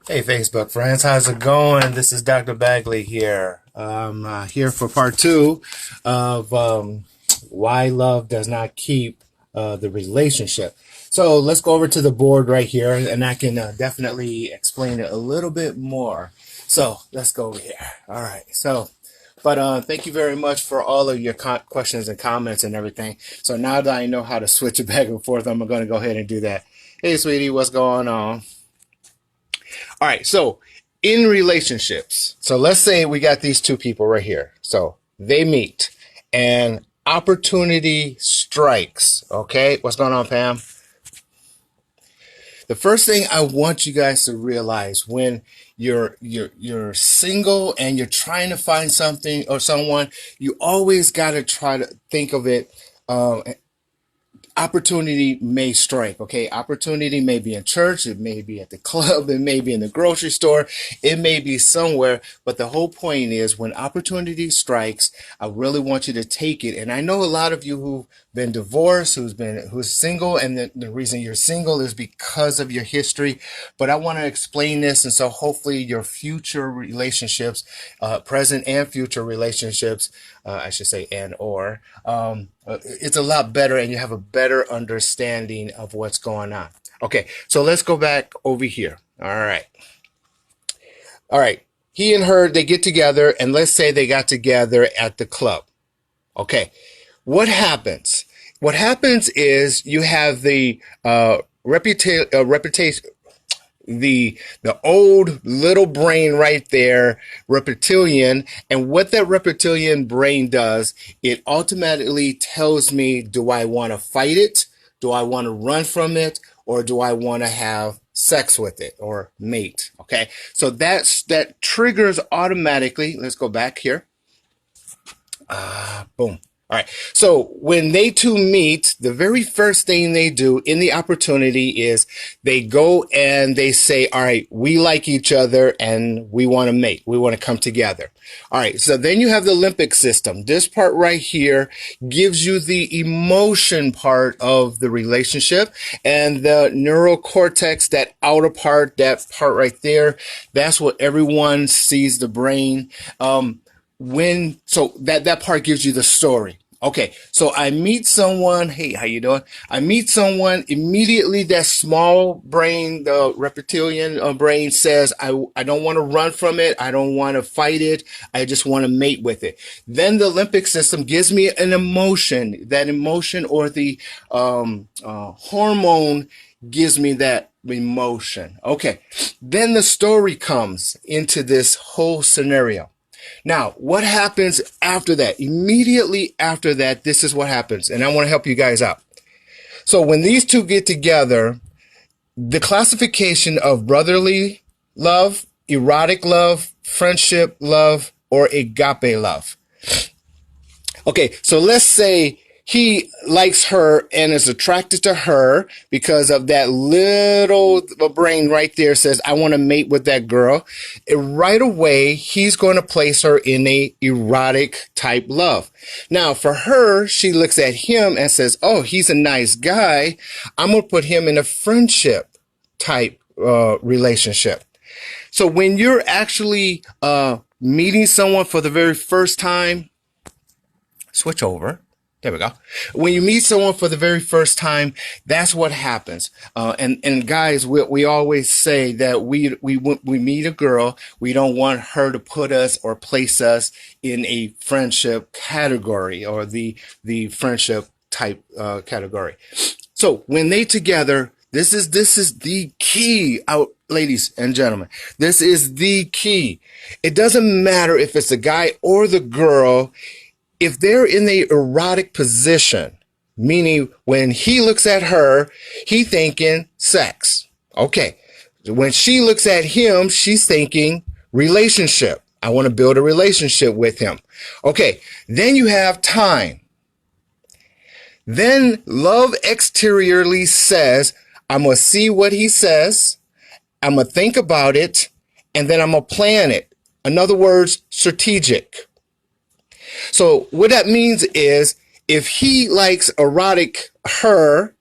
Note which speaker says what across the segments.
Speaker 1: Hey, Facebook friends, how's it going? This is Dr. Bagley here. I'm here for part two of why love does not keep the relationship. So let's go over to the board right here, and I can definitely explain it a little bit more. So let's go over here. All right. But thank you very much for all of your questions and comments and everything. So now that I know how to switch it back and forth, I'm going to go ahead and do that. Hey, sweetie, what's going on? All right, so in relationships, so let's say we got these two people right here. So they meet and opportunity strikes. Okay, what's going on, Pam? The first thing I want you guys to realize when you're single and you're trying to find something or someone, you always got to try to think of it. Opportunity may strike. Okay, opportunity may be in church, it may be at the club, it may be in the grocery store, it may be somewhere, but the whole point is when opportunity strikes, I really want you to take it. And I know a lot of you who've been divorced, who's single, and the reason you're single is because of your history, but I want to explain this, and so hopefully your future relationships, present and future relationships, I should say, and or it's a lot better, and you have a better understanding of what's going on. Okay, so let's go back over here. All right. He and her, they get together, and let's say they got together at the club. Okay, what happens? What happens is you have the reputation, the old little brain right there, reptilian, and what that reptilian brain does, it automatically tells me, do I want to fight it, do I want to run from it, or do I want to have sex with it or mate? Okay, so that triggers automatically. Let's go back here. Boom. All right. So when they two meet, the very first thing they do in the opportunity is they go and they say, all right, we like each other and we want to mate. We want to come together. All right. So then you have the limbic system. This part right here gives you the emotion part of the relationship, and the neural cortex, that outer part, that part right there, that's what everyone sees the brain. So that part gives you the story. Okay, so I meet someone. Hey, how you doing? I meet someone immediately. That small brain, the reptilian brain, says, I don't want to run from it. I don't want to fight it. I just want to mate with it. Then the limbic system gives me an emotion. That emotion, or the hormone, gives me that emotion. Okay, then the story comes into this whole scenario. Now, what happens after that? Immediately after that, this is what happens, and I want to help you guys out. So when these two get together, the classification of brotherly love, erotic love, friendship love, or agape love. Okay, so let's say he likes her and is attracted to her because of that little brain right there says, I want to mate with that girl. And right away, he's going to place her in a erotic type love. Now, for her, she looks at him and says, oh, he's a nice guy. I'm going to put him in a friendship type relationship. So when you're actually meeting someone for the very first time, switch over. There we go. When you meet someone for the very first time, that's what happens. And guys, we always say that we meet a girl, we don't want her to put us or place us in a friendship category, or the friendship type category. So when they together, this is the key, out, ladies and gentlemen. This is the key. It doesn't matter if it's the guy or the girl. If they're in the erotic position, meaning when he looks at her, he thinking sex. Okay. When she looks at him, she's thinking relationship. I want to build a relationship with him. Okay. Then you have time. Then love exteriorly says, I'm going to see what he says. I'm going to think about it. And then I'm going to plan it. In other words, strategic. So what that means is, if he likes erotic her,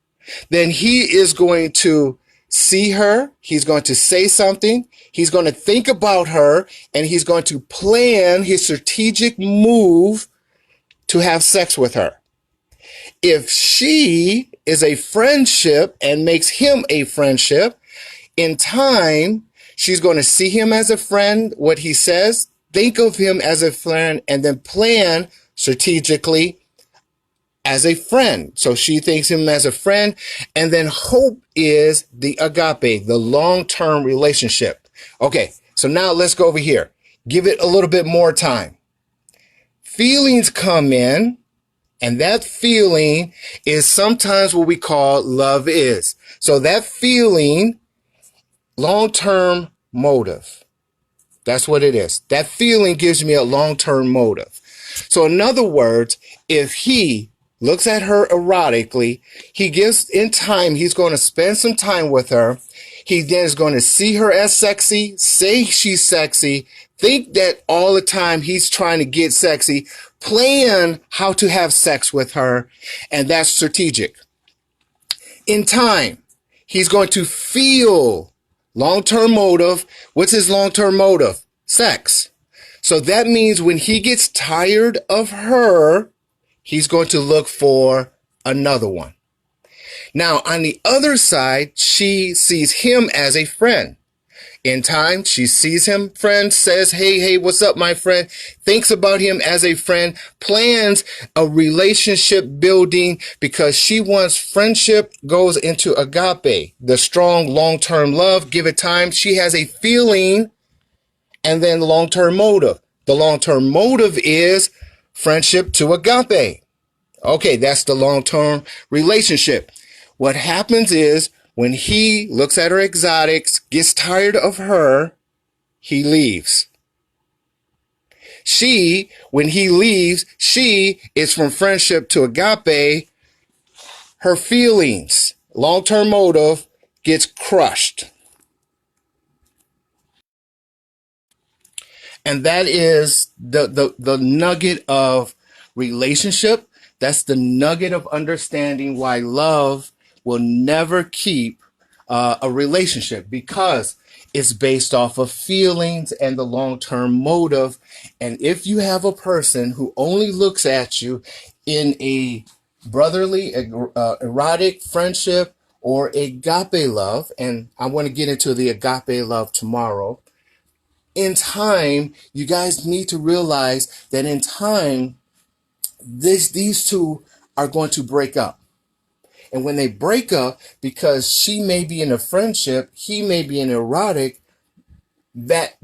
Speaker 1: then he is going to see her, he's going to say something, he's going to think about her, and he's going to plan his strategic move to have sex with her. If she is a friendship and makes him a friendship, in time, she's going to see him as a friend, what he says, think of him as a friend, and then plan strategically as a friend. So she thinks him as a friend, and then hope is the agape, the long-term relationship. Okay, so now let's go over here. Give it a little bit more time. Feelings come in, and that feeling is sometimes what we call love is. So that feeling, long-term motive. That's what it is. That feeling gives me a long-term motive. So in other words, if he looks at her erotically, he gives in time, he's going to spend some time with her. He then is going to see her as sexy, say she's sexy, think that all the time he's trying to get sexy, plan how to have sex with her, and that's strategic. In time, he's going to feel long-term motive. What's his long-term motive? Sex. So that means when he gets tired of her, he's going to look for another one. Now, on the other side, she sees him as a friend. In time, she sees him, friend, says, hey, what's up, my friend? Thinks about him as a friend, plans a relationship building because she wants friendship, goes into agape, the strong long-term love, give it time. She has a feeling, and then long-term motive. The long-term motive is friendship to agape. Okay, that's the long-term relationship. What happens is when he looks at her exotics, gets tired of her, he leaves. She, when he leaves, she is from friendship to agape. Her feelings, long-term motive, gets crushed. And that is the nugget of relationship. That's the nugget of understanding why love will never keep a relationship, because it's based off of feelings and the long-term motive. And if you have a person who only looks at you in a brotherly, erotic friendship or agape love, and I want to get into the agape love tomorrow, in time, you guys need to realize that in time, these two are going to break up. And when they break up, because she may be in a friendship, he may be in erotic, that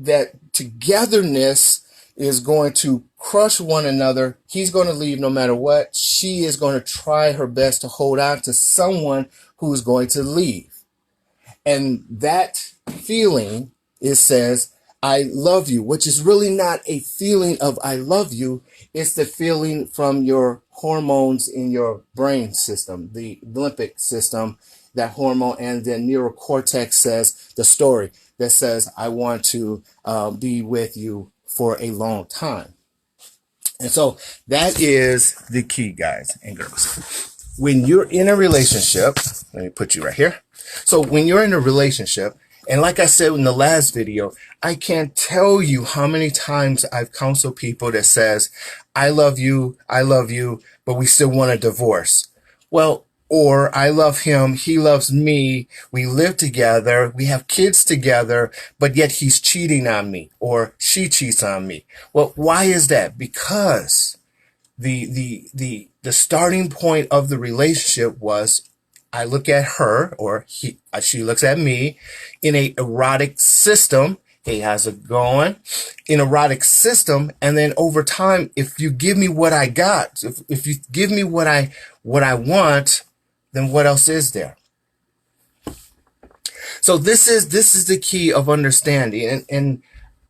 Speaker 1: togetherness is going to crush one another. He's going to leave no matter what. She is going to try her best to hold on to someone who's going to leave. And that feeling, it says, I love you, which is really not a feeling of I love you. It's the feeling from your hormones in your brain system, the limbic system, that hormone, and then neurocortex says the story that says, I want to be with you for a long time. And so that is the key, guys and girls. When you're in a relationship, let me put you right here. So when you're in a relationship, and like I said in the last video, I can't tell you how many times I've counseled people that says, I love you, but we still want a divorce. Well, or I love him, he loves me, we live together, we have kids together, but yet he's cheating on me, or she cheats on me. Well, why is that? Because the starting point of the relationship was, I look at her, or she looks at me in a erotic system. Hey, how's it going? In erotic system. And then over time, if you give me what I got, if you give me what I want, then what else is there? So this is the key of understanding. And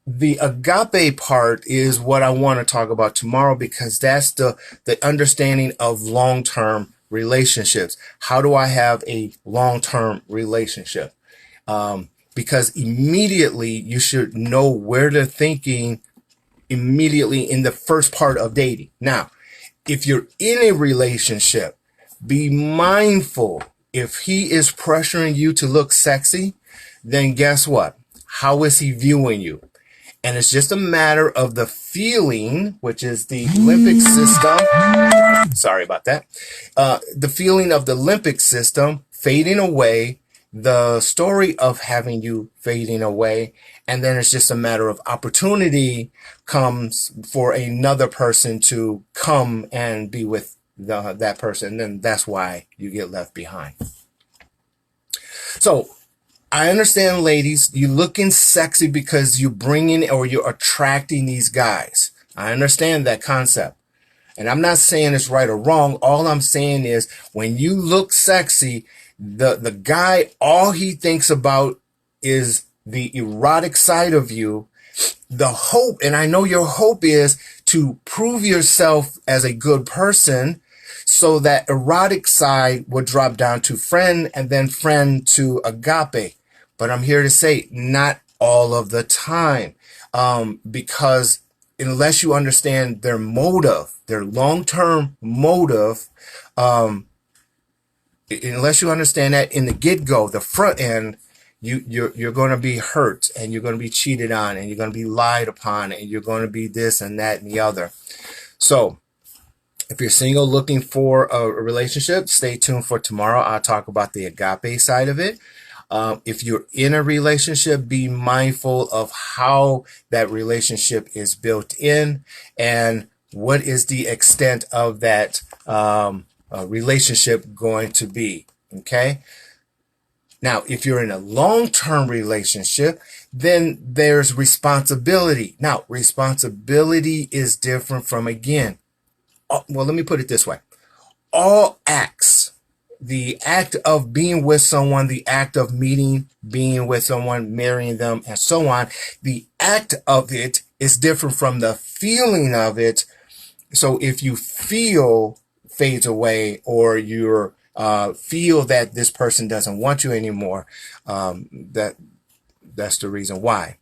Speaker 1: the agape part is what I want to talk about tomorrow, because that's the understanding of long-term relationships. How do I have a long-term relationship? Because immediately you should know where they're thinking immediately in the first part of dating. Now, if you're in a relationship, be mindful If he is pressuring you to look sexy, then guess what? How is he viewing you? And it's just a matter of the feeling, which is the limbic system. Sorry about that. The feeling of the limbic system fading away, the story of having you fading away. And then it's just a matter of opportunity comes for another person to come and be with that person. And then that's why you get left behind. So I understand, ladies, you looking sexy because you bringing or you're attracting these guys. I understand that concept. And I'm not saying it's right or wrong. All I'm saying is when you look sexy, the guy, all he thinks about is the erotic side of you. The hope, and I know your hope is to prove yourself as a good person so that erotic side would drop down to friend and then friend to agape. But I'm here to say not all of the time, because unless you understand their motive, their long-term motive, unless you understand that in the get-go, the front end, you're going to be hurt and you're going to be cheated on and you're going to be lied upon and you're going to be this and that and the other. So if you're single looking for a relationship, stay tuned for tomorrow. I'll talk about the agape side of it. If you're in a relationship, be mindful of how that relationship is built in and what is the extent of that relationship going to be. Okay. Now, if you're in a long-term relationship, then there's responsibility. Now, responsibility is different from, again, well, let me put it this way. All acts, the act of being with someone, the act of meeting, being with someone, marrying them, and so on, the act of it is different from the feeling of it. So if you feel fades away or you're feel that this person doesn't want you anymore, that's the reason why.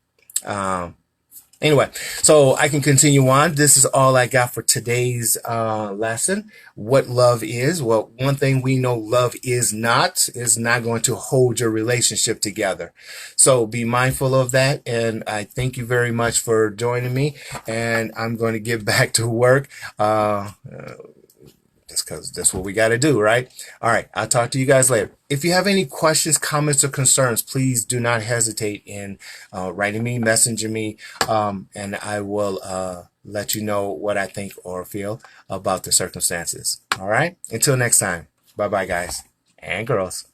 Speaker 1: Anyway, so I can continue on. This is all I got for today's lesson. What love is. Well, one thing we know love is not going to hold your relationship together. So be mindful of that. And I thank you very much for joining me. And I'm going to get back to work. Just because that's what we got to do, right? All right. I'll talk to you guys later. If you have any questions, comments, or concerns, please do not hesitate in writing me, messaging me, and I will let you know what I think or feel about the circumstances. All right. Until next time. Bye-bye, guys and girls.